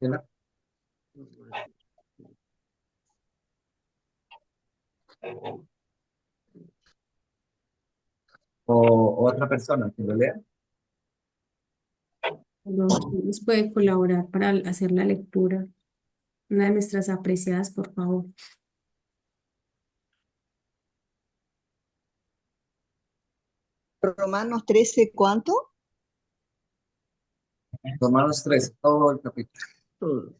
¿Verdad? O otra persona que lo lea. Nos puede colaborar para hacer la lectura. Una de nuestras apreciadas, por favor. Romanos 13, ¿cuánto? Romanos 3, todo el capítulo. Todo.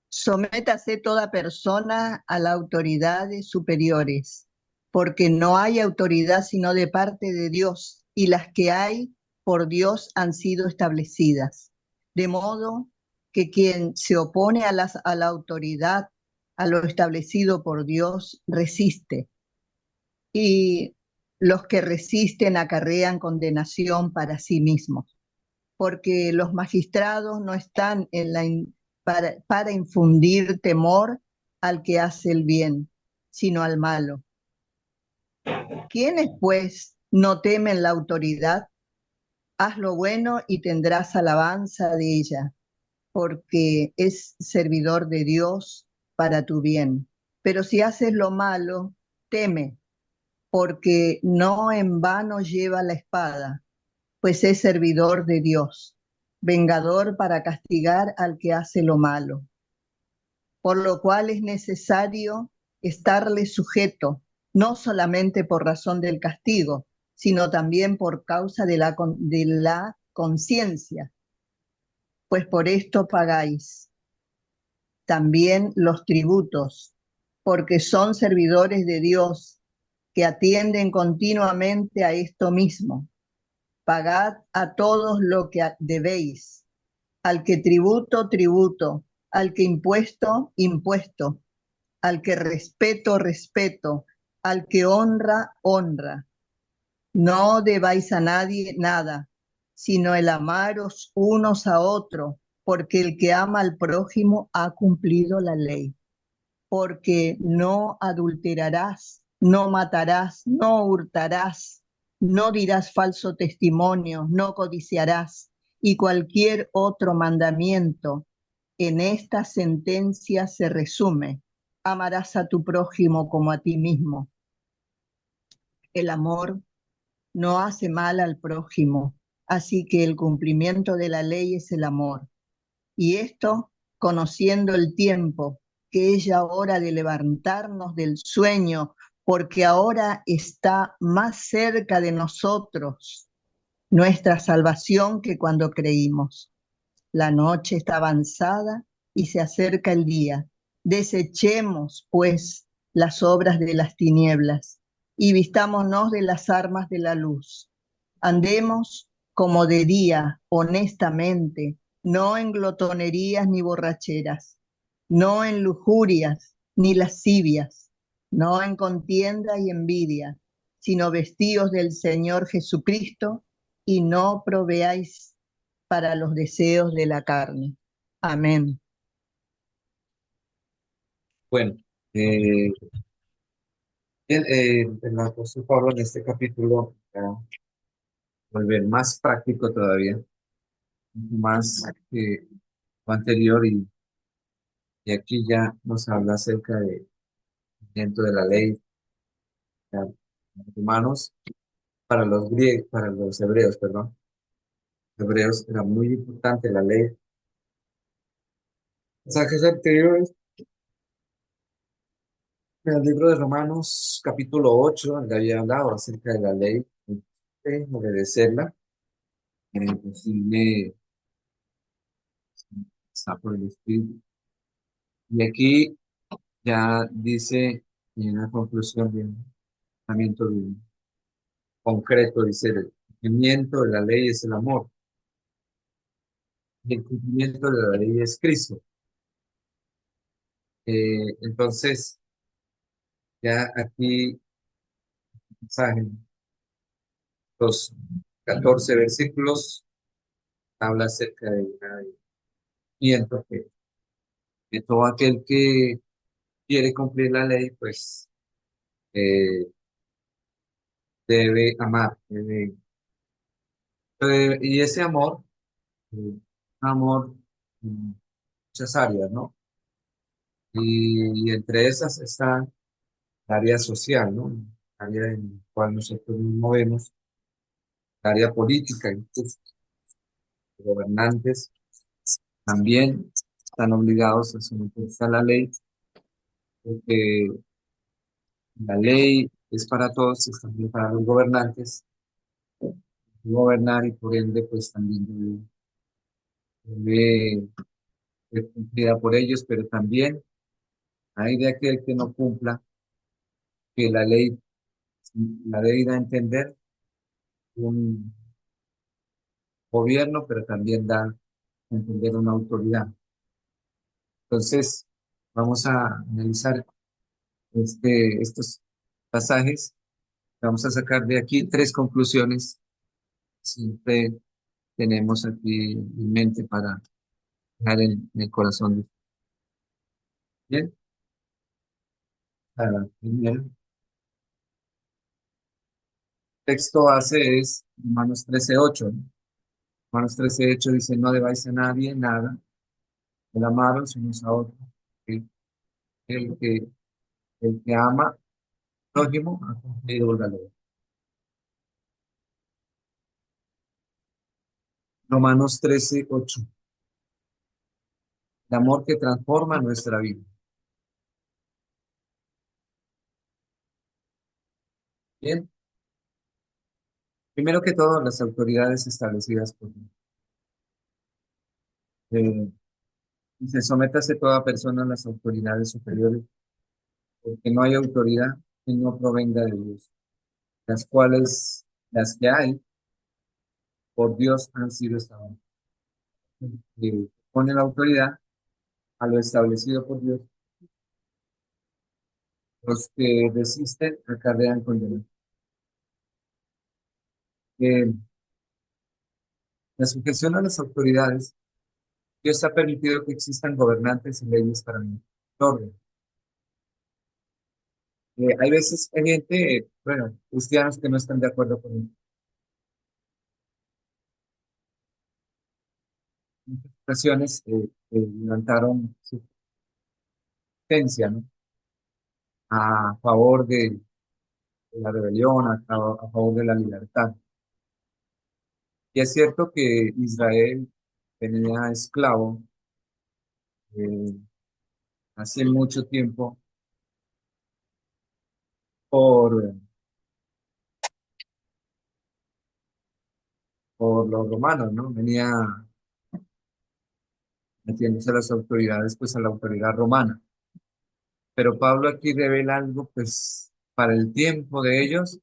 Sométase toda persona a las autoridades superiores, porque no hay autoridad sino de parte de Dios, y las que hay por Dios han sido establecidas. De modo que quien se opone a la autoridad, a lo establecido por Dios, resiste, y los que resisten acarrean condenación para sí mismos, porque los magistrados no están para infundir temor al que hace el bien, sino al malo. ¿Quiénes, pues, no temen la autoridad? Haz lo bueno y tendrás alabanza de ella, porque es servidor de Dios para tu bien. Pero si haces lo malo, teme, porque no en vano lleva la espada, pues es servidor de Dios, vengador para castigar al que hace lo malo. Por lo cual es necesario estarle sujeto, no solamente por razón del castigo, sino también por causa de la conciencia, pues por esto pagáis también los tributos, porque son servidores de Dios que atienden continuamente a esto mismo. Pagad a todos lo que debéis, al que tributo, tributo, al que impuesto, impuesto, al que respeto, respeto, al que honra, honra. No debáis a nadie nada, sino el amaros unos a otros, porque el que ama al prójimo ha cumplido la ley. Porque no adulterarás, no matarás, no hurtarás, no dirás falso testimonio, no codiciarás, y cualquier otro mandamiento. En esta sentencia se resume: amarás a tu prójimo como a ti mismo. El amor no hace mal al prójimo, así que el cumplimiento de la ley es el amor. Y esto conociendo el tiempo, que es ya hora de levantarnos del sueño, porque ahora está más cerca de nosotros nuestra salvación que cuando creímos. La noche está avanzada y se acerca el día. Desechemos, pues, las obras de las tinieblas y vistámonos de las armas de la luz. Andemos como de día, honestamente, no en glotonerías ni borracheras, no en lujurias ni lascivias, no en contienda y envidia, sino vestidos del Señor Jesucristo y no proveáis para los deseos de la carne. Amén. Bueno, el apóstol Pablo en este capítulo volver más práctico todavía, más que lo anterior, y aquí ya nos habla acerca de cumplimiento de la ley, ya, los humanos, para los griegos, para los hebreos, perdón. Hebreos era muy importante la ley. Mensajes anteriores, en el libro de Romanos, capítulo 8, le había hablado acerca de la ley, de obedecerla, posible está por el Espíritu. Y aquí ya dice, en una conclusión de un pensamiento concreto, dice, el cumplimiento de la ley es el amor, y el cumplimiento de la ley es Cristo. Entonces, ya aquí, en los 14 versículos, habla acerca de un cumplimiento que que todo aquel que quiere cumplir la ley, pues eh, debe amar. Y ese amor, un amor en muchas áreas, ¿no? Y entre esas está el área social, ¿no? El área en la cual nosotros nos movemos, el área política, incluso los gobernantes también están obligados a someterse a la ley, porque la ley es para todos, es también para los gobernantes, gobernar y por ende, pues también debe ser cumplida por ellos, pero también hay de aquel que no cumpla, que la ley da a entender un gobierno, pero también da a entender una autoridad. Entonces, vamos a analizar estos pasajes. Vamos a sacar de aquí tres conclusiones. Siempre tenemos aquí en mente para dejar en el corazón. Bien, primero, texto base es Romanos 13:8, ¿no? Romanos 13:8 dice, no debáis a nadie nada, el amaros unos a otros. El, el que, el que ama al prójimo ha cumplido la ley. Romanos 13:8, el amor que transforma nuestra vida. Bien, primero que todo, las autoridades establecidas por Dios. Dice, sométase toda persona a las autoridades superiores, porque no hay autoridad que no provenga de Dios, las que hay, por Dios han sido establecidas. Pone la autoridad a lo establecido por Dios. Los que resisten acarrean condenación. Eh, la sujeción a las autoridades, Dios ha permitido que existan gobernantes y leyes para el orden. Hay veces, hay gente, bueno, cristianos que no están de acuerdo con él. En muchas ocasiones levantaron su potencia, ¿no? A favor de la rebelión, a favor de la libertad. Y es cierto que Israel tenía esclavo eh, hace mucho tiempo por, por los romanos, ¿no? Venía metiéndose las autoridades, pues a la autoridad romana. Pero Pablo aquí revela algo, pues, para el tiempo de ellos,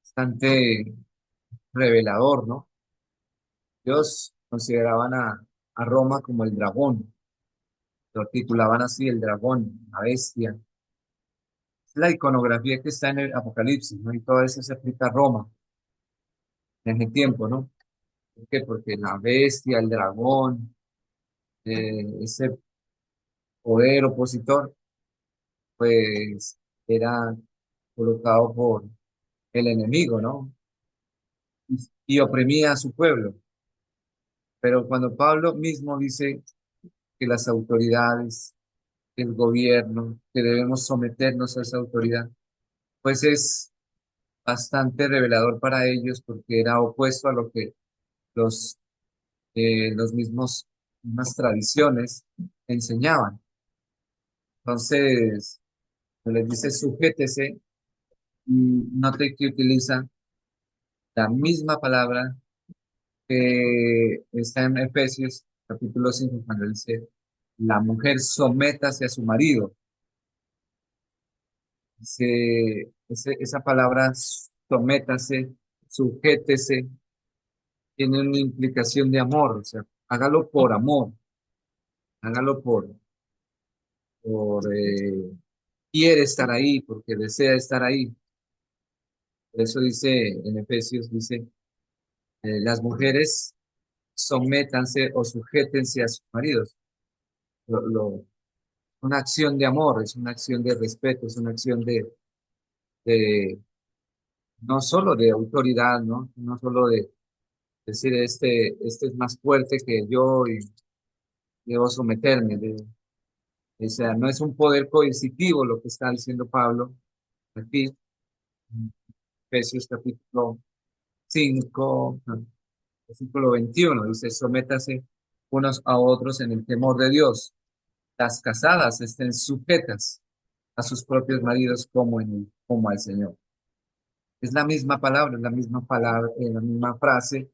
bastante revelador, ¿no? Ellos consideraban a Roma como el dragón, lo titulaban así, el dragón, la bestia. Es la iconografía que está en el Apocalipsis, ¿no? Y todo eso se aplica a Roma en ese tiempo, ¿no? ¿Por qué? Porque la bestia, el dragón, ese poder opositor, pues era colocado por el enemigo, ¿no? Y oprimía a su pueblo. Pero cuando Pablo mismo dice que las autoridades, que el gobierno, que debemos someternos a esa autoridad, pues es bastante revelador para ellos porque era opuesto a lo que los, los mismas tradiciones enseñaban. Entonces, les dice sujétese y note que utiliza la misma palabra que está en Efesios capítulo 5 cuando dice, la mujer sométase a su marido. Esa palabra sométase, sujétese, tiene una implicación de amor, o sea, hágalo por amor, hágalo por quiere estar ahí, porque desea estar ahí. Por eso dice en Efesios, dice, las mujeres sométanse o sujétense a sus maridos. una acción de amor, es una acción de respeto, es una acción de no solo de autoridad, ¿no? No solo de decir, este es más fuerte que yo y debo someterme. O sea, no es un poder coercitivo lo que está diciendo Pablo aquí, en Efesios capítulo 5, versículo 21, dice, sométase unos a otros en el temor de Dios. Las casadas estén sujetas a sus propios maridos como al Señor. Es la misma palabra, es la misma palabra, la misma frase,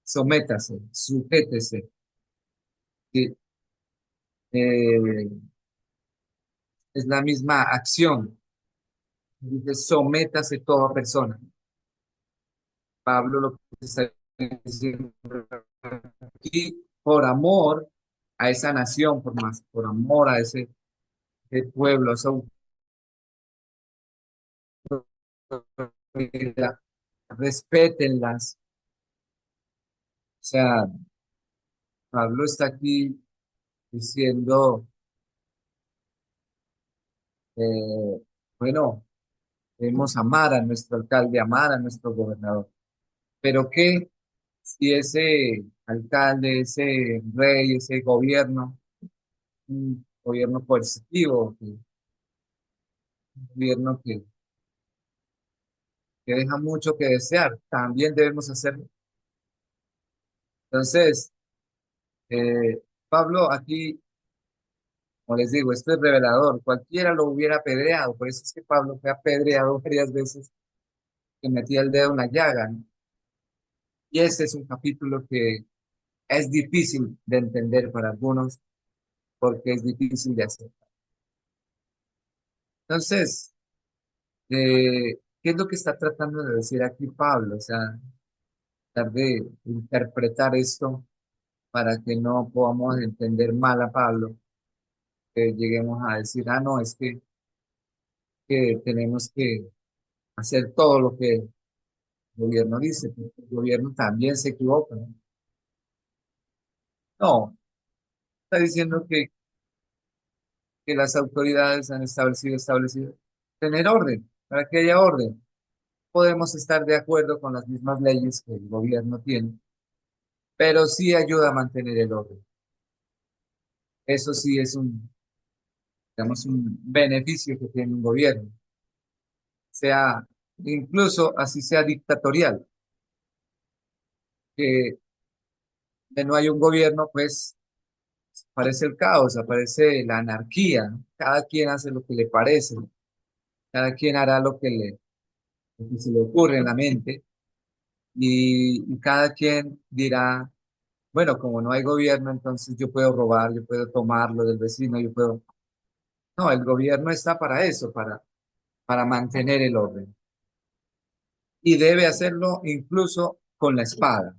sométase, sujétese. Sí, eh, es la misma acción. Dice, sométase toda persona. Pablo lo que está diciendo aquí, por amor a esa nación, por amor a ese pueblo, a esa autoridad, respétenlas. O sea, Pablo está aquí diciendo, eh, bueno, debemos amar a nuestro alcalde, amar a nuestro gobernador. Pero ¿qué si ese alcalde, ese rey, ese gobierno, un gobierno coercitivo, un gobierno que deja mucho que desear, también debemos hacerlo? Entonces, Pablo aquí, como les digo, esto es revelador, cualquiera lo hubiera apedreado, por eso es que Pablo fue apedreado varias veces, que metía el dedo en la llaga, ¿no? Y este es un capítulo que es difícil de entender para algunos, porque es difícil de hacer. Entonces, ¿qué es lo que está tratando de decir aquí Pablo? O sea, tratar de interpretar esto para que no podamos entender mal a Pablo, que lleguemos a decir, ah, no, es que tenemos que hacer todo lo que el gobierno dice, porque el gobierno también se equivoca, ¿no? No, está diciendo que las autoridades han establecido tener orden, para que haya orden. Podemos estar de acuerdo con las mismas leyes que el gobierno tiene, pero sí ayuda a mantener el orden. Eso sí es digamos, un beneficio que tiene un gobierno, sea, incluso así sea dictatorial, que de no hay un gobierno, pues aparece el caos, aparece la anarquía, ¿no? Cada quien hace lo que le parece, cada quien hará lo que se le ocurre en la mente y cada quien dirá, bueno, como no hay gobierno, entonces yo puedo robar, yo puedo tomar lo del vecino, yo puedo... No, el gobierno está para eso, para mantener el orden. Y debe hacerlo incluso con la espada.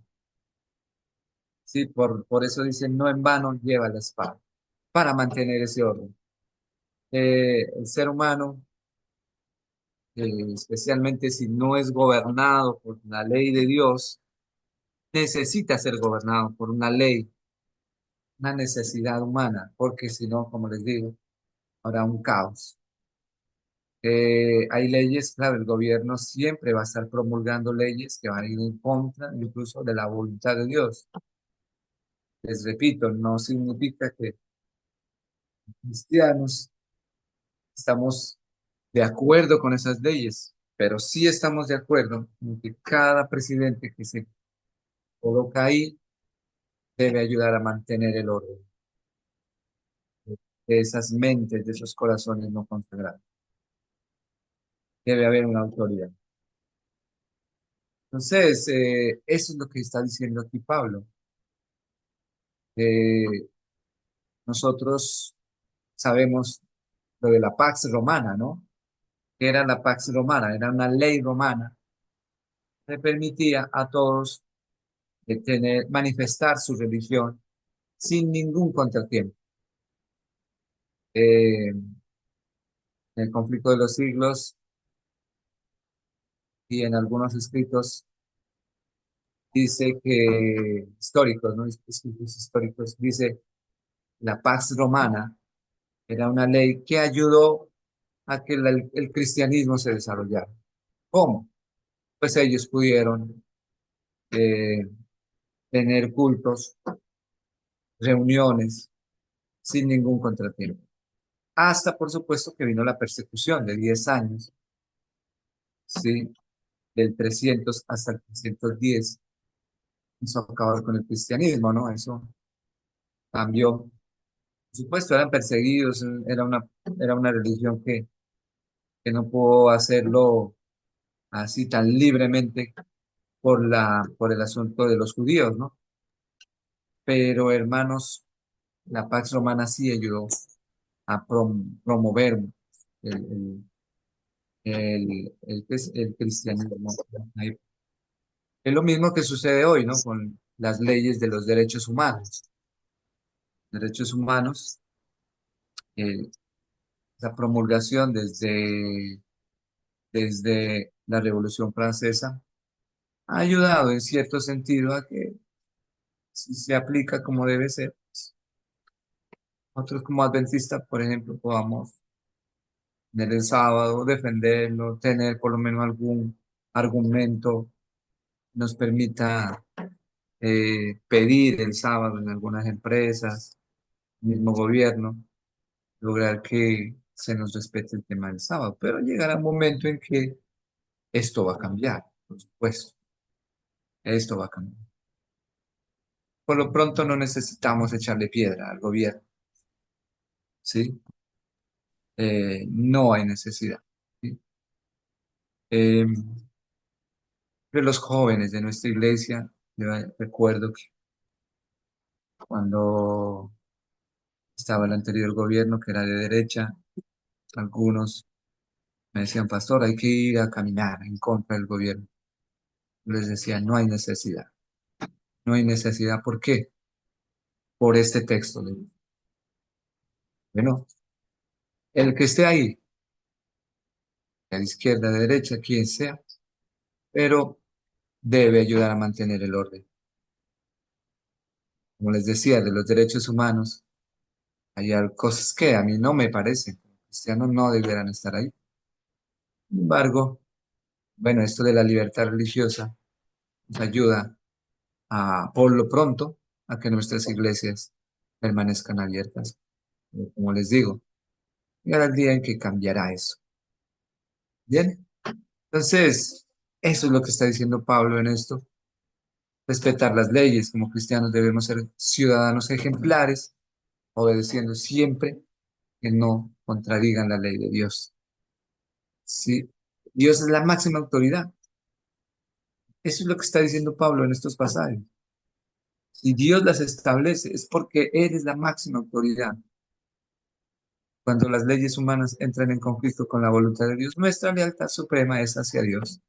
Sí, por eso dicen, no en vano lleva la espada, para mantener ese orden. El ser humano, especialmente si no es gobernado por la ley de Dios, necesita ser gobernado por una ley, una necesidad humana, porque si no, como les digo, habrá un caos. Hay leyes, claro, el gobierno siempre va a estar promulgando leyes que van a ir en contra incluso de la voluntad de Dios. Les repito, no significa que cristianos estamos de acuerdo con esas leyes, pero sí estamos de acuerdo en que cada presidente que se coloca ahí debe ayudar a mantener el orden de esas mentes, de esos corazones no consagrados. Debe haber una autoridad. Entonces, eso es lo que está diciendo aquí Pablo. Eh, Nosotros sabemos lo de la Pax Romana, ¿no? ¿Qué era la Pax Romana? Era una ley romana que permitía a todos manifestar su religión sin ningún contratiempo. En el conflicto de los siglos y en algunos escritos dice históricos, ¿no? Escritos históricos, dice la Pax Romana Era una ley que ayudó a que el cristianismo se desarrollara. ¿Cómo? Pues ellos pudieron eh, tener cultos, reuniones, sin ningún contratiempo. Hasta, por supuesto, que vino la persecución de 10 años, ¿sí? Del 300 hasta el 310. Eso acabar con el cristianismo, ¿no? Eso cambió. Por supuesto, eran perseguidos, era una religión que no pudo hacerlo así tan libremente por el asunto de los judíos, ¿no? Pero, hermanos, la Pax Romana sí ayudó a promover el, el cristianismo. Es lo mismo que sucede hoy, ¿no? Con las leyes de los derechos humanos. Derechos humanos, eh, la promulgación desde la Revolución Francesa ha ayudado en cierto sentido a que si se aplica como debe ser, nosotros como adventistas, por ejemplo, podamos tener el sábado, defenderlo, tener por lo menos algún argumento que nos permita pedir el sábado en algunas empresas, mismo gobierno, lograr que se nos respete el tema del sábado. Pero llegará un momento en que esto va a cambiar, por supuesto, esto va a cambiar. Por lo pronto no necesitamos echarle piedra al gobierno, ¿sí? No hay necesidad, ¿sí? Eh, de los jóvenes de nuestra iglesia, yo recuerdo que cuando estaba el anterior gobierno, que era de derecha, algunos me decían, pastor, hay que ir a caminar en contra del gobierno. Yo les decía, no hay necesidad. No hay necesidad. ¿Por qué? Por este texto. Le digo. Bueno, el que esté ahí, a la izquierda, a la derecha, quien sea, pero debe ayudar a mantener el orden. Como les decía, de los derechos humanos, hay cosas que a mí no me parecen. Los cristianos no debieran estar ahí. Sin embargo, bueno, esto de la libertad religiosa nos ayuda a, por lo pronto, a que nuestras iglesias permanezcan abiertas. Pero como les digo, llegará el día en que cambiará eso. Bien, entonces, eso es lo que está diciendo Pablo en esto. Respetar las leyes. Como cristianos debemos ser ciudadanos ejemplares, obedeciendo siempre que no contradigan la ley de Dios. Sí, Dios es la máxima autoridad. Eso es lo que está diciendo Pablo en estos pasajes. Si Dios las establece, es porque Él es la máxima autoridad. Cuando las leyes humanas entran en conflicto con la voluntad de Dios, nuestra lealtad suprema es hacia Dios.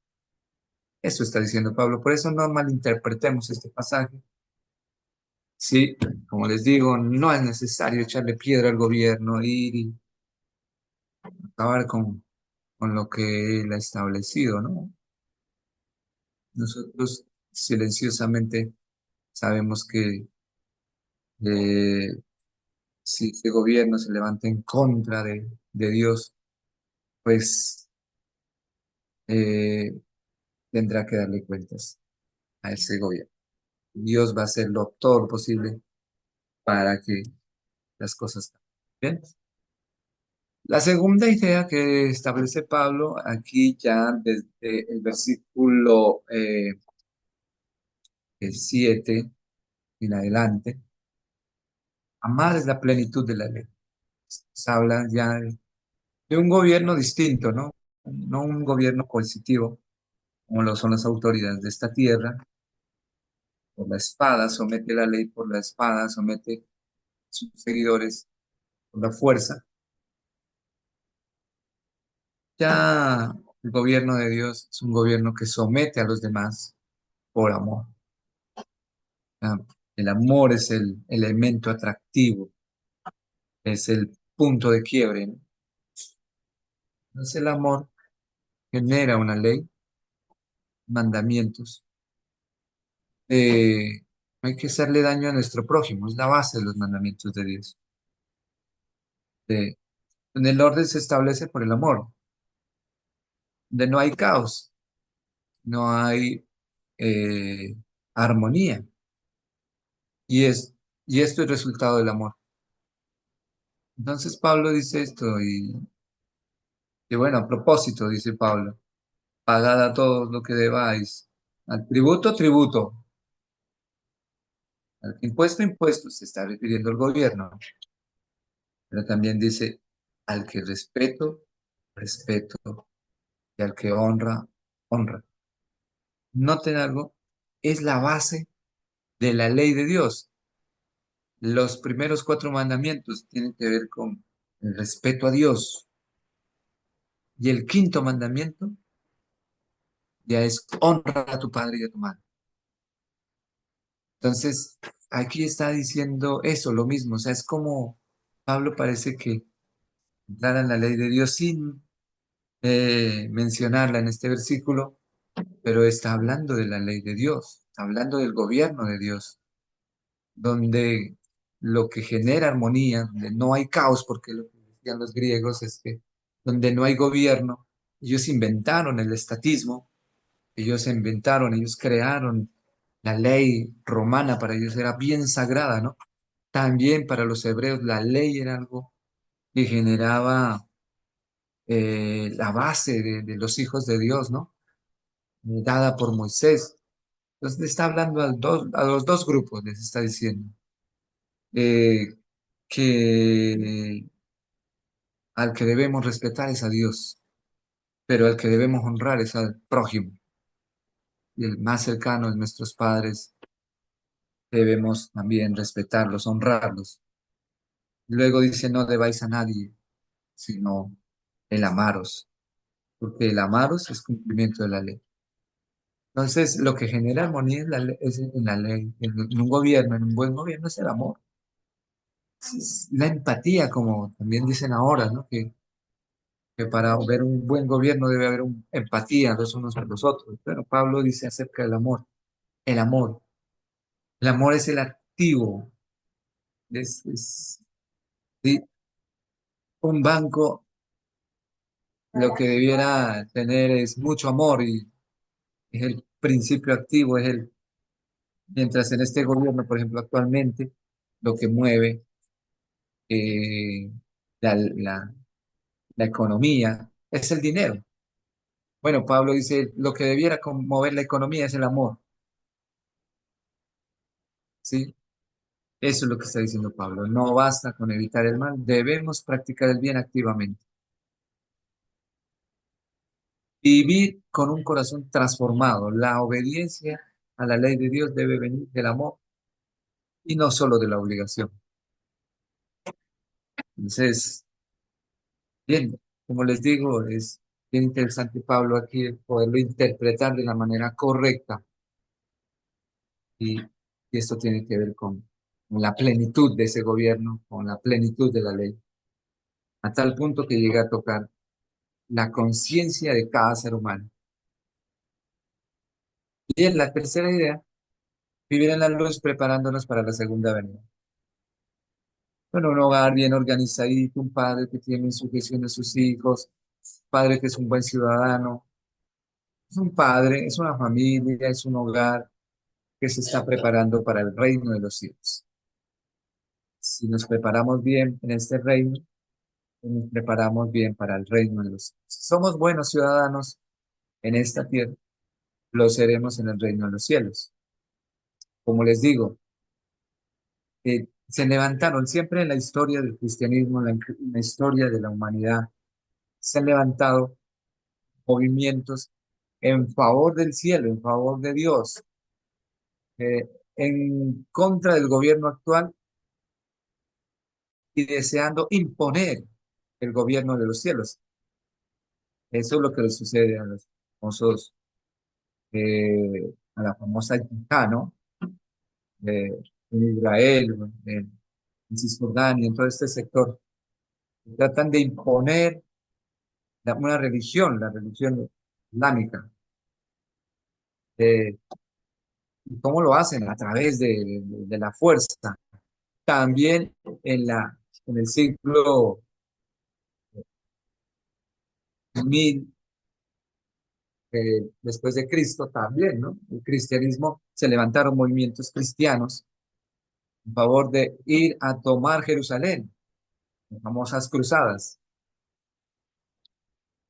Eso está diciendo Pablo. Por eso no malinterpretemos este pasaje. Sí, como les digo, no es necesario echarle piedra al gobierno, ir y acabar con lo que él ha establecido, ¿no? Nosotros silenciosamente sabemos que eh, si este gobierno se levanta en contra de Dios, pues eh, tendrá que darle cuentas a ese gobierno. Dios va a hacer todo lo posible para que las cosas cambien. Bien. La segunda idea que establece Pablo aquí ya desde el versículo 7 en adelante, amar es la plenitud de la ley. Se habla ya de un gobierno distinto, ¿no? No un gobierno coercitivo, como lo son las autoridades de esta tierra. Por la espada, somete la ley por la espada, somete a sus seguidores por la fuerza. Ya el gobierno de Dios es un gobierno que somete a los demás por amor. Ah, el amor es el elemento atractivo, es el punto de quiebre, ¿no? Entonces el amor genera una ley, mandamientos. No hay que hacerle daño a nuestro prójimo, es la base de los mandamientos de Dios. de- donde el orden se establece por el amor, donde no hay caos, no hay eh, armonía. Y, y esto es resultado del amor. Entonces Pablo dice esto y bueno, a propósito, dice Pablo, pagad a todos lo que debáis. Al tributo, tributo. Al impuesto, impuesto. Se está refiriendo al gobierno. Pero también dice, al que respeto, respeto. Y al que honra, honra. Noten algo, es la base de la ley de Dios. Los primeros cuatro mandamientos tienen que ver con el respeto a Dios. Y el quinto mandamiento ya es honra a tu padre y a tu madre. Entonces, aquí está diciendo eso, lo mismo. O sea, es como Pablo parece que entrara en la ley de Dios sin mencionarla en este versículo, pero está hablando de la ley de Dios, está hablando del gobierno de Dios, donde lo que genera armonía, donde no hay caos, porque lo que decían los griegos es que donde no hay gobierno, ellos inventaron el estatismo, ellos crearon la ley romana, para ellos era bien sagrada, ¿no? También para los hebreos la ley era algo que generaba la base de los hijos de Dios, ¿no? Dada por Moisés. Entonces le está hablando a los dos grupos, les está diciendo eh, que al que debemos respetar es a Dios, pero al que debemos honrar es al prójimo. Y el más cercano es nuestros padres, debemos también respetarlos, honrarlos. Luego dice, no debáis a nadie, sino el amaros, porque el amaros es cumplimiento de la ley. Entonces, lo que genera armonía es en la ley, en un gobierno, en un buen gobierno es el amor, es la empatía, como también dicen ahora, ¿no? Que para ver un buen gobierno debe haber empatía los unos con los otros. Pero Pablo dice acerca del amor, el amor, el amor es el activo, sí, un banco lo que debiera tener es mucho amor y es el principio activo, mientras en este gobierno, por ejemplo, actualmente, lo que mueve eh, la, la- la economía es el dinero. Bueno, Pablo dice, lo que debiera mover la economía es el amor, ¿sí? Eso es lo que está diciendo Pablo. No basta con evitar el mal, debemos practicar el bien activamente. Vivir con un corazón transformado. La obediencia a la ley de Dios debe venir del amor y no solo de la obligación. Entonces, bien, como les digo, es bien interesante Pablo aquí poderlo interpretar de la manera correcta y, y esto tiene que ver con la plenitud de ese gobierno, con la plenitud de la ley, a tal punto que llega a tocar la conciencia de cada ser humano. Y en la tercera idea, vivir en la luz preparándonos para la segunda venida. Bueno, un hogar bien organizadito, un padre que tiene sujeción a sus hijos, padre que es un buen ciudadano, es un padre, es una familia, es un hogar que se está preparando para el reino de los cielos. Si nos preparamos bien en este reino, nos preparamos bien para el reino de los cielos. Si somos buenos ciudadanos en esta tierra, lo seremos en el reino de los cielos. Como les digo, se levantaron siempre en la historia del cristianismo, en la historia de la humanidad, se han levantado movimientos en favor del cielo, en favor de Dios, en contra del gobierno actual y deseando imponer el gobierno de los cielos. Eso es lo que le sucede a los famosos, a la famosa yihad, ¿no? En Israel, en Cisjordania, en todo este sector. Tratan de imponer una religión, la religión islámica. Eh, ¿Y cómo lo hacen? A través de la fuerza. También en el siglo 1000 después de Cristo también, ¿no? El cristianismo, se levantaron movimientos cristianos en favor de ir a tomar Jerusalén, las famosas cruzadas.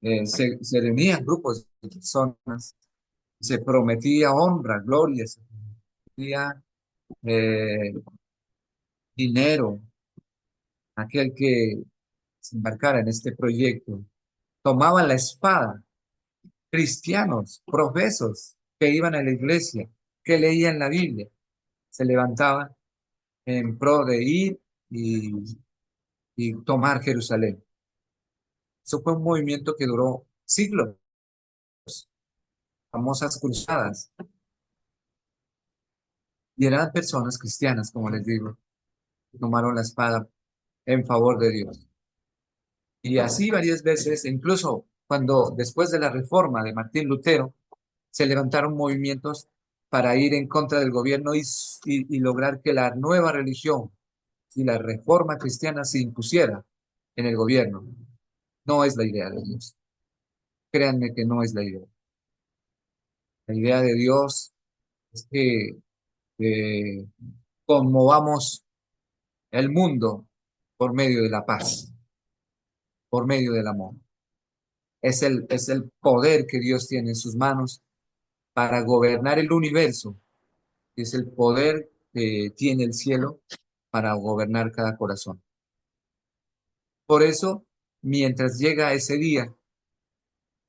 Se reunían grupos de personas, se prometía honra, gloria, se prometía eh, dinero, a aquel que se embarcara en este proyecto. Tomaban la espada, cristianos, profesos, que iban a la iglesia, que leían la Biblia, se levantaban en pro de ir y, y tomar Jerusalén. Eso fue un movimiento que duró siglos, famosas cruzadas, y eran personas cristianas, como les digo, que tomaron la espada en favor de Dios. Y así varias veces, incluso cuando después de la reforma de Martín Lutero, se levantaron movimientos para ir en contra del gobierno y lograr que la nueva religión y la reforma cristiana se impusiera en el gobierno. No es la idea de Dios. Créanme que no es la idea. La idea de Dios es que eh, conmovamos el mundo por medio de la paz, por medio del amor. Es el poder que Dios tiene en sus manos para gobernar el universo. Es el poder que tiene el cielo para gobernar cada corazón. Por eso, mientras llega ese día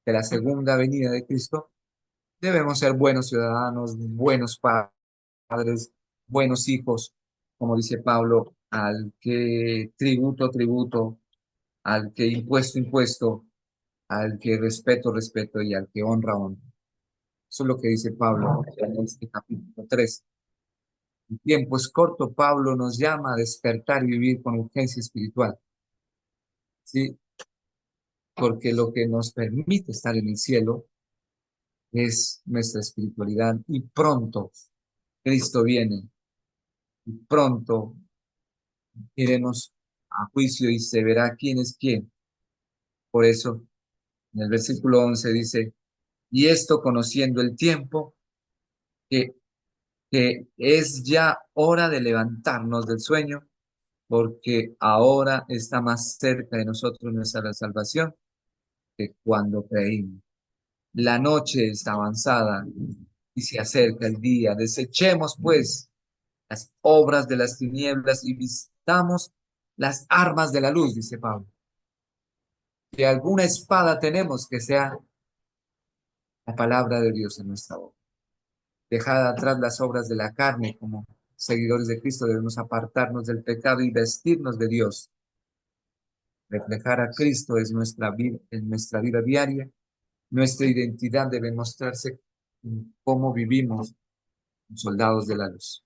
de la segunda venida de Cristo, debemos ser buenos ciudadanos, buenos padres, buenos hijos, como dice Pablo, al que tributo, tributo, al que impuesto, impuesto, al que respeto, respeto y al que honra, honra. Eso es lo que dice Pablo en este capítulo 3. El tiempo es corto, Pablo nos llama a despertar y vivir con urgencia espiritual, ¿sí? Porque lo que nos permite estar en el cielo es nuestra espiritualidad y pronto Cristo viene y pronto iremos a juicio y se verá quién es quién. Por eso, en el versículo 11 dice, y esto conociendo el tiempo, que, que es ya hora de levantarnos del sueño, porque ahora está más cerca de nosotros nuestra salvación que cuando creímos. La noche está avanzada y se acerca el día. Desechemos, pues, las obras de las tinieblas y vistamos las armas de la luz, dice Pablo. Que alguna espada tenemos que sea la palabra de Dios en nuestra boca. Dejad atrás las obras de la carne, como seguidores de Cristo debemos apartarnos del pecado y vestirnos de Dios. Reflejar a Cristo es en nuestra vida diaria. Nuestra identidad debe mostrarse en cómo vivimos soldados de la luz.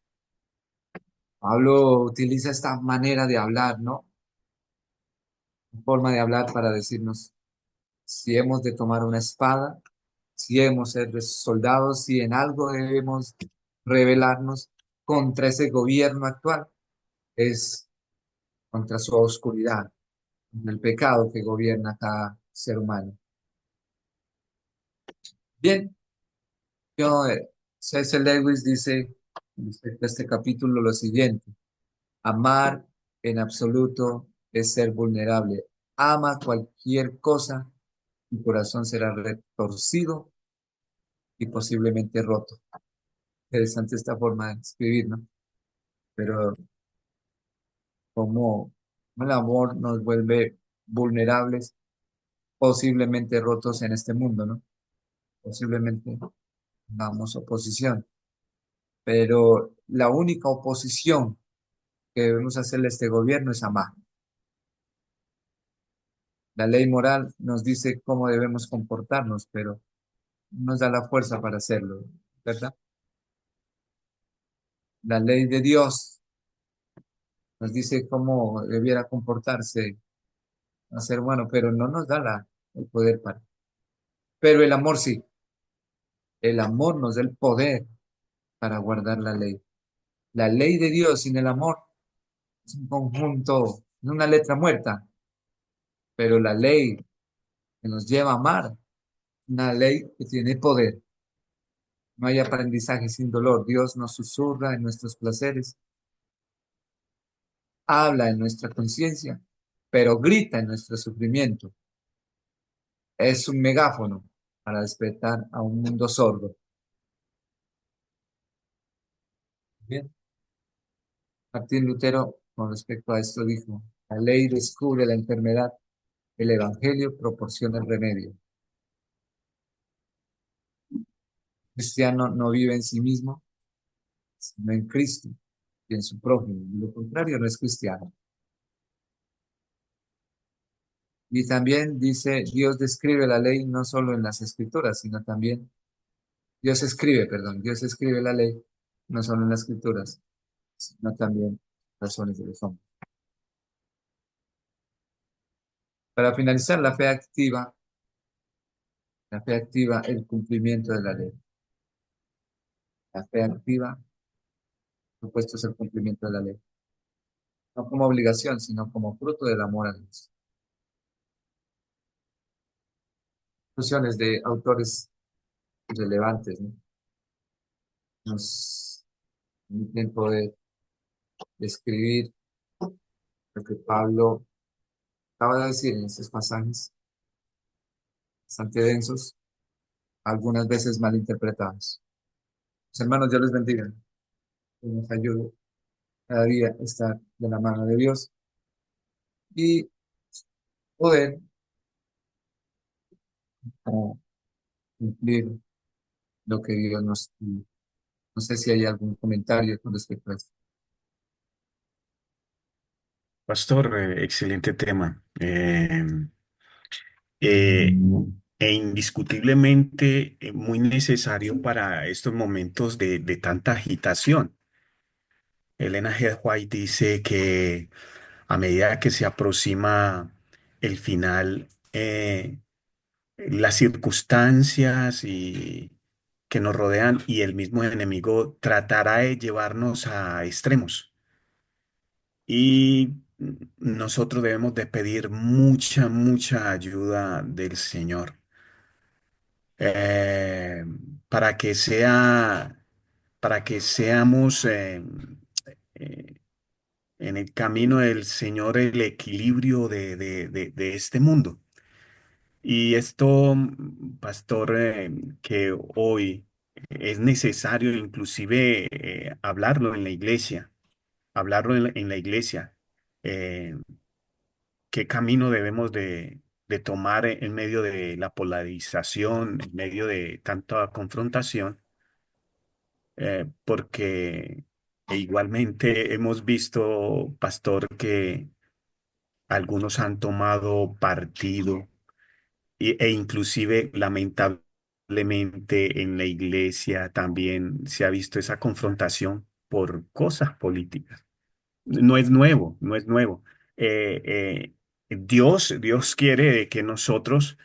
Pablo utiliza esta manera de hablar, ¿no? Forma de hablar para decirnos si hemos de tomar una espada, si hemos de ser soldados, si en algo debemos rebelarnos contra ese gobierno actual, es contra su oscuridad, el pecado que gobierna a cada ser humano. Bien, yo, C.S. Lewis dice respecto a este capítulo lo siguiente: amar en absoluto es ser vulnerable. Ama cualquier cosa, tu corazón será retorcido y posiblemente roto. Interesante esta forma de escribir, ¿no? Pero como el amor nos vuelve vulnerables, posiblemente rotos en este mundo, ¿no? Posiblemente damos oposición, pero la única oposición que debemos hacerle a este gobierno es amar. La ley moral nos dice cómo debemos comportarnos, pero no nos da la fuerza para hacerlo, ¿verdad? La ley de Dios nos dice cómo debiera comportarse, hacer bueno, pero no nos da el poder para. Pero el amor sí, el amor nos da el poder para guardar la ley. La ley de Dios sin el amor es un conjunto, es una letra muerta, pero la ley que nos lleva a amar, una ley que tiene poder. No hay aprendizaje sin dolor. Dios nos susurra en nuestros placeres, habla en nuestra conciencia, pero grita en nuestro sufrimiento. Es un megáfono para despertar a un mundo sordo. Bien. Martín Lutero, con respecto a esto, dijo: la ley descubre la enfermedad, el evangelio proporciona el remedio. El cristiano no vive en sí mismo, sino en Cristo y en su prójimo. De lo contrario, no es cristiano. Y también dice, Dios describe la ley no solo en las escrituras, sino también, Dios escribe la ley no solo en las escrituras, sino también en las razones de los hombres. Para finalizar, la fe activa el cumplimiento de la ley. La fe activa, por supuesto, es el cumplimiento de la ley. No como obligación, sino como fruto del amor a Dios. Conclusiones de autores relevantes, ¿no? Nos permiten poder describir lo que Pablo acaba de decir en estos pasajes, bastante densos, algunas veces mal interpretados. Mis hermanos, Dios les bendiga, que nos ayude cada día a estar de la mano de Dios y poder cumplir lo que Dios nos pide. No sé si hay algún comentario con respecto a esto. Pastor, excelente tema. Eh, e indiscutiblemente muy necesario para estos momentos de tanta agitación. Elena G. White dice que a medida que se aproxima el final, las circunstancias que nos rodean y el mismo enemigo tratará de llevarnos a extremos. Y nosotros debemos de pedir mucha, mucha ayuda del Señor eh, para que para que seamos eh, en el camino del Señor el equilibrio de este mundo. Y esto, pastor, que hoy es necesario inclusive hablarlo en la iglesia, hablarlo en la iglesia. eh, ¿Qué camino debemos de tomar en medio de la polarización, en medio de tanta confrontación? Porque igualmente hemos visto, pastor, que algunos han tomado partido e inclusive lamentablemente en la iglesia también se ha visto esa confrontación por cosas políticas. No es nuevo, no es nuevo. Dios quiere de que nosotros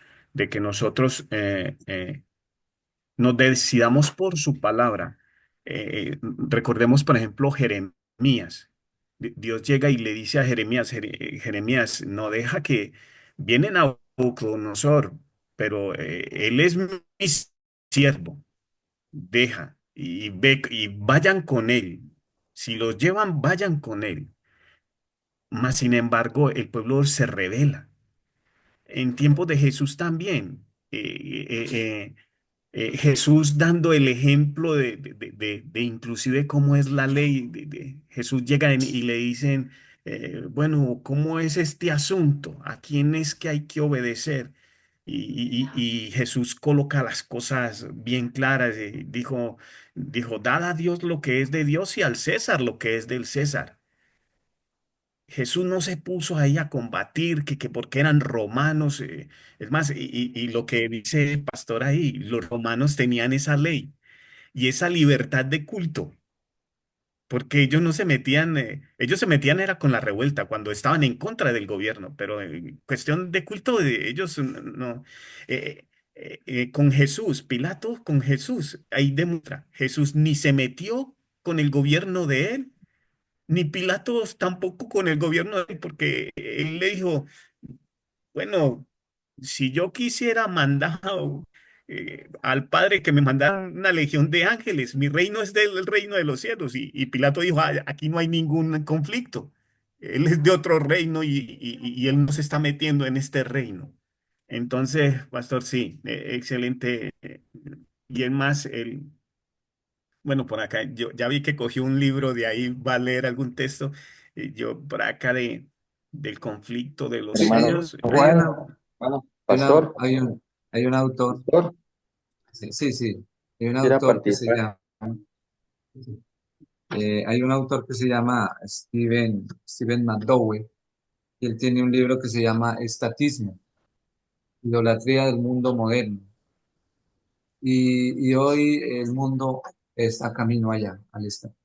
nos decidamos por su palabra. Recordemos, por ejemplo, Jeremías. Dios llega y le dice a Jeremías, Jeremías, no deja que vienen a Nabucodonosor, pero él es mi siervo, deja y ve y vayan con él. Si los llevan, vayan con él. Mas, sin embargo, el pueblo se revela. En tiempos de Jesús también. Jesús dando el ejemplo de inclusive cómo es la ley. Jesús llega y le dicen, bueno, ¿cómo es este asunto? ¿A quién es que hay que obedecer? Y Jesús coloca las cosas bien claras. Dijo, dad a Dios lo que es de Dios y al César lo que es del César. Jesús no se puso ahí a combatir que porque eran romanos. Es más, y lo que dice el pastor ahí, los romanos tenían esa ley y esa libertad de culto, porque ellos no se metían, ellos se metían era con la revuelta cuando estaban en contra del gobierno, pero en cuestión de culto, ellos no. Con Jesús, Pilato con Jesús, ahí demuestra, Jesús ni se metió con el gobierno de él ni Pilatos tampoco con el gobierno de él, porque él le dijo, bueno, Si yo quisiera mandar al Padre que me mandara una legión de ángeles, mi reino es del reino de los cielos. Y Pilato dijo, "Ah, aquí no hay ningún conflicto. Él es de otro reino y él no se está metiendo en este reino". Entonces, pastor, sí, excelente. Y es más, bueno, por acá, yo ya vi que cogió un libro, de ahí va a leer algún texto. Yo por acá del conflicto de los Sí, Hermano celos. hay Juan, una, hermano pastor, hay un autor, pastor, sí, sí, sí, hay un quiera autor que se participar. llama, hay un autor que se llama Stephen McDowell, y él tiene un libro que se llama Estatismo, Idolatría del Mundo Moderno. Y hoy el mundo está camino allá, al estatismo.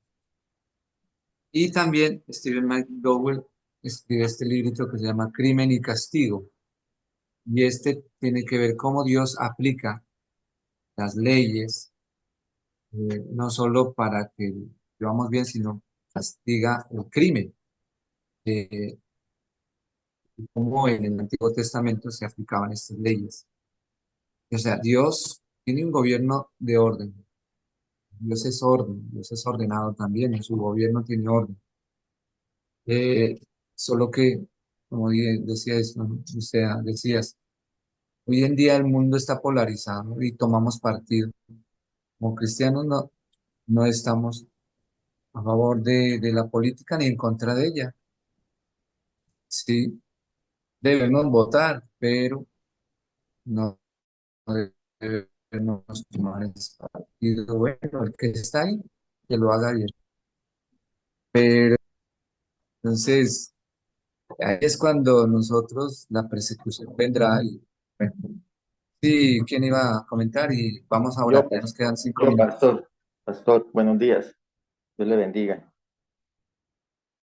Y también Stephen McDowell escribe este librito que se llama Crimen y Castigo. Y este tiene que ver cómo Dios aplica las leyes, no solo para que vivamos bien, sino castiga el crimen. eh, y cómo en el Antiguo Testamento se aplicaban estas leyes. O sea, Dios tiene un gobierno de orden. Dios es orden, Dios es ordenado también, y su gobierno tiene orden. Eh, Solo que, como decías, ¿no? O sea, decías, hoy en día el mundo está polarizado y tomamos partido. Como cristianos no estamos a favor de la política ni en contra de ella. Sí, debemos votar, pero no debemos tomar ese partido. Bueno, el que está ahí, que lo haga bien. Pero entonces, ahí es cuando nosotros la persecución vendrá y, bueno, sí, ¿quién iba a comentar? Y vamos ahora, Yo, que nos quedan 5 minutos. pastor, buenos días, Dios le bendiga.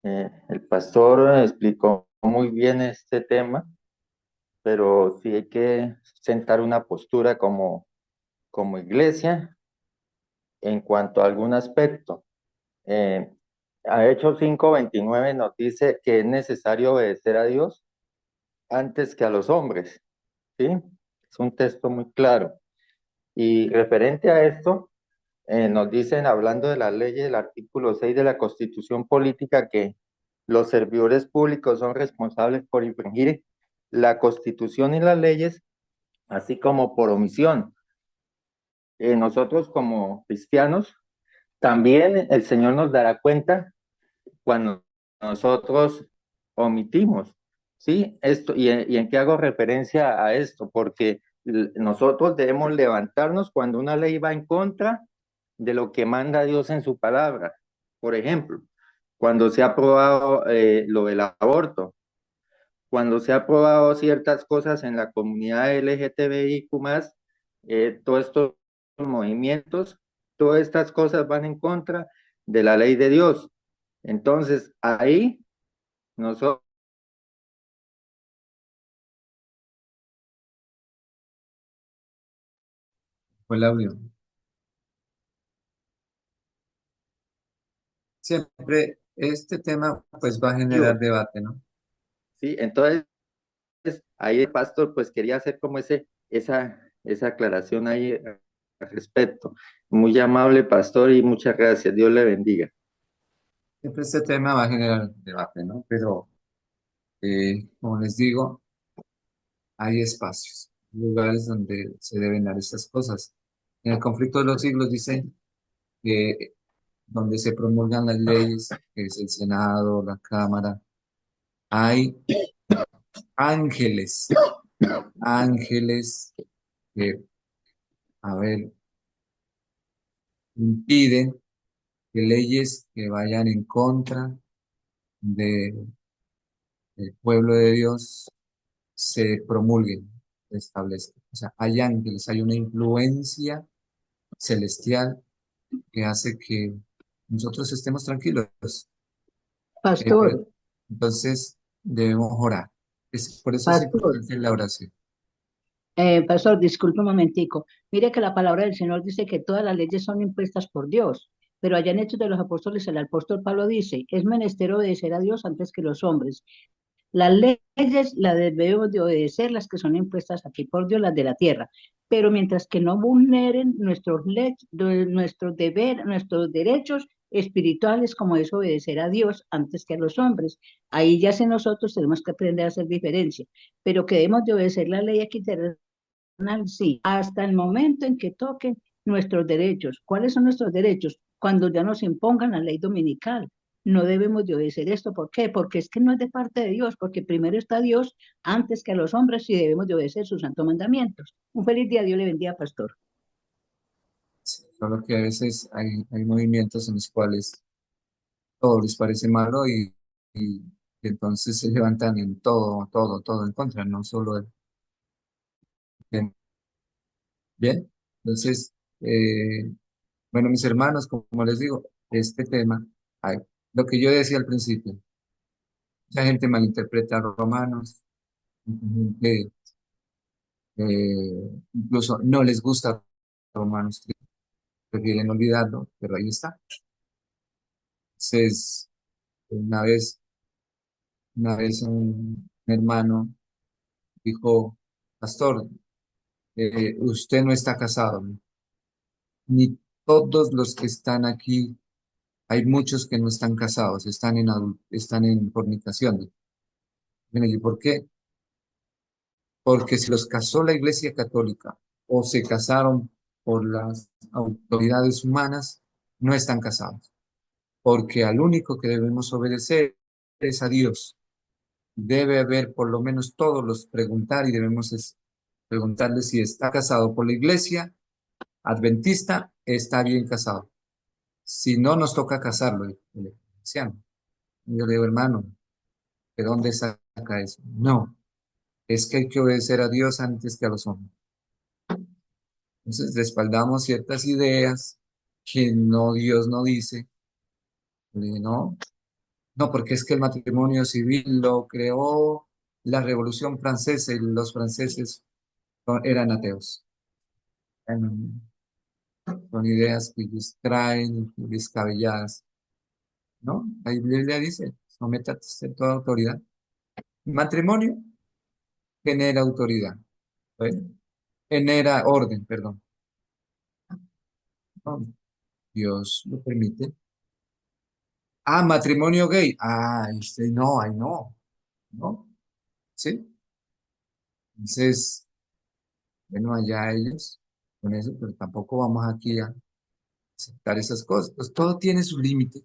El pastor explicó muy bien este tema, pero sí hay que sentar una postura como iglesia en cuanto a algún aspecto. Eh, a Hechos 5:29 nos dice que es necesario obedecer a Dios antes que a los hombres, ¿sí? Es un texto muy claro. Y referente a esto, nos dicen, hablando de la ley del artículo 6 de la Constitución Política, que los servidores públicos son responsables por infringir la Constitución y las leyes, así como por omisión. Nosotros como cristianos, también el Señor nos dará cuenta cuando nosotros omitimos, ¿sí? Esto, y en qué hago referencia a esto, porque nosotros debemos levantarnos cuando una ley va en contra de lo que manda Dios en su palabra. Por ejemplo, cuando se ha aprobado lo del aborto, cuando se ha aprobado ciertas cosas en la comunidad LGTBIQ+, todos estos movimientos, todas estas cosas van en contra de la ley de Dios. Entonces, ahí nosotros Fue el audio. Siempre este tema pues va a generar debate, ¿no? ¿sí? Entonces, ahí el pastor pues quería hacer como esa aclaración ahí al respecto. Muy amable pastor y muchas gracias. Dios le bendiga. Siempre este tema va a generar debate, ¿no? Pero, como les digo, hay espacios, lugares donde se deben dar estas cosas. En el conflicto de los siglos dicen que donde se promulgan las leyes, que es el Senado, la Cámara, hay ángeles, ángeles que, a ver, impiden que leyes que vayan en contra de- del pueblo de Dios se promulguen, se establezcan. O sea, hay ángeles, hay una influencia celestial que hace que nosotros estemos tranquilos. Pastor, Entonces, debemos orar. Por eso es pastor, importante la oración. pastor, disculpe un momentico. Mire que la palabra del Señor dice que todas las leyes son impuestas por Dios, pero allá en Hechos de los Apóstoles el apóstol Pablo dice, es menester obedecer a Dios antes que los hombres. Las leyes las debemos de obedecer, las que son impuestas aquí por Dios, las de la tierra, pero mientras que no vulneren nuestros deberes, nuestros derechos espirituales, como es obedecer a Dios antes que a los hombres. Ahí ya sí nosotros tenemos que aprender a hacer diferencia, pero que debemos de obedecer la ley aquí terrenal, sí, hasta el momento en que toquen nuestros derechos. ¿Cuáles son nuestros derechos? Cuando ya nos impongan la ley dominical. No debemos de obedecer esto. ¿Por qué? Porque es que no es de parte de Dios, porque primero está Dios antes que a los hombres y debemos de obedecer sus santos mandamientos. Un feliz día, Dios le bendiga, pastor. Solo que a veces hay movimientos en los cuales todo les parece malo y entonces se levantan en todo en contra, no solo bien. Entonces, bueno, mis hermanos, como les digo, este tema, hay, lo que yo decía al principio, mucha gente malinterpreta a Romanos, mucha gente incluso no les gusta Romanos, prefieren olvidarlo, pero ahí está. Entonces, una vez, una vez un hermano dijo, pastor, usted no está casado, ¿no? Ni todos los que están aquí, hay muchos que no están casados, están en fornicación. Bueno, ¿y por qué? Porque si los casó la Iglesia Católica o se casaron por las autoridades humanas, no están casados. Porque al único que debemos obedecer es a Dios. Debe haber por lo menos todos los preguntar y debemos preguntarle si está casado por la Iglesia Adventista, está bien casado. Si no, nos toca casarlo, el anciano. Yo le digo, hermano, ¿de dónde saca eso? No, es que hay que obedecer a Dios antes que a los hombres. Entonces respaldamos ciertas ideas que no Dios no dice. Le digo, no, no, porque es que el matrimonio civil lo creó la Revolución Francesa y los franceses eran ateos. Son son ideas que ellos traen descabelladas, ¿no? La Biblia dice, sométate a toda autoridad. Matrimonio genera autoridad, ¿ves? Genera orden, perdón. ¿No? Dios lo permite. Ah, matrimonio gay. Ah, no, ay, no, ¿no? ¿Sí? Entonces, bueno, allá ellos con eso, pero tampoco vamos aquí a aceptar esas cosas. Pues todo tiene su límite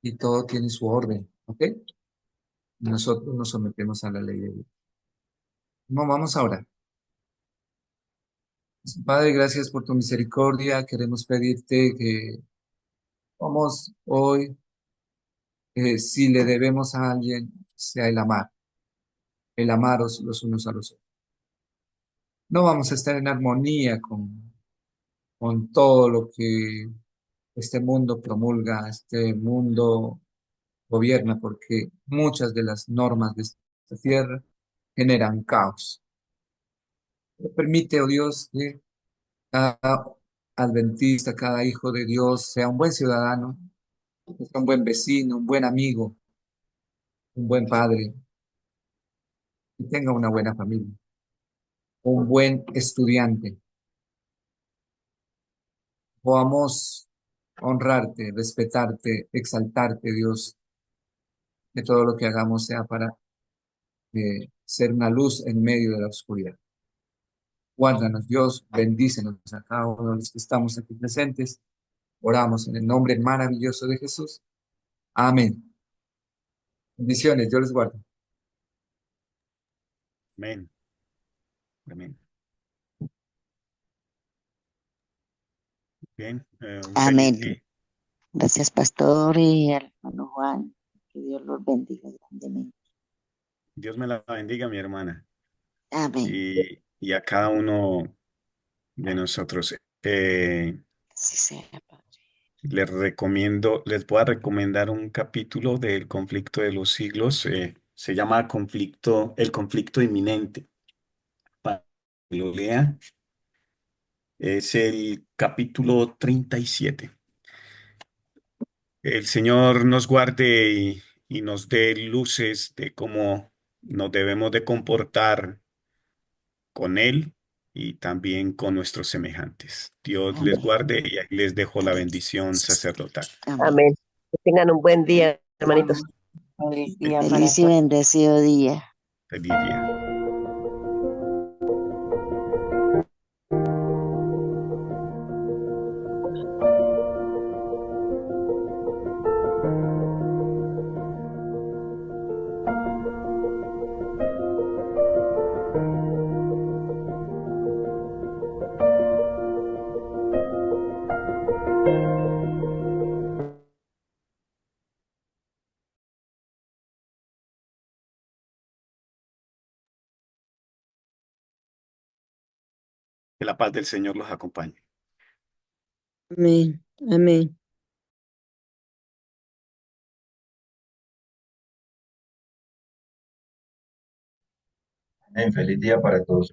y todo tiene su orden, ¿ok? Nosotros nos sometemos a la ley de Dios. No, vamos ahora. Padre, gracias por tu misericordia. Queremos pedirte que vamos hoy, si le debemos a alguien, sea el amaros los unos a los otros. No vamos a estar en armonía con todo lo que este mundo promulga, este mundo gobierna, porque muchas de las normas de esta tierra generan caos. Permite, oh Dios, que cada adventista, cada hijo de Dios sea un buen ciudadano, que sea un buen vecino, un buen amigo, un buen padre, que tenga una buena familia, un buen estudiante. Podamos honrarte, respetarte, exaltarte, Dios, que todo lo que hagamos sea para ser una luz en medio de la oscuridad. Guárdanos, Dios, bendícenos a cada uno de los que estamos aquí presentes. Oramos en el nombre maravilloso de Jesús. Amén. Bendiciones, Dios les guarde. Amén. Amén. Bien, un feliz Amén. día. Gracias, pastor, y al hermano Juan. Que Dios los bendiga grandemente. Dios me la bendiga, mi hermana, Amén. y a cada uno de nosotros. Así sea, Padre. Les voy a recomendar un capítulo del Conflicto de los Siglos. Se llama El conflicto inminente. Para que lo lea, es el capítulo 37. El Señor nos guarde y nos dé luces de cómo nos debemos de comportar con Él y también con nuestros semejantes. Dios les Amén. guarde y ahí les dejo la bendición sacerdotal. Amén. Amén. Que tengan un buen día, hermanitos. Feliz día para Feliz y todos. bendecido día. Feliz día. Que la paz del Señor los acompañe. Amén. Amén. Feliz día para todos.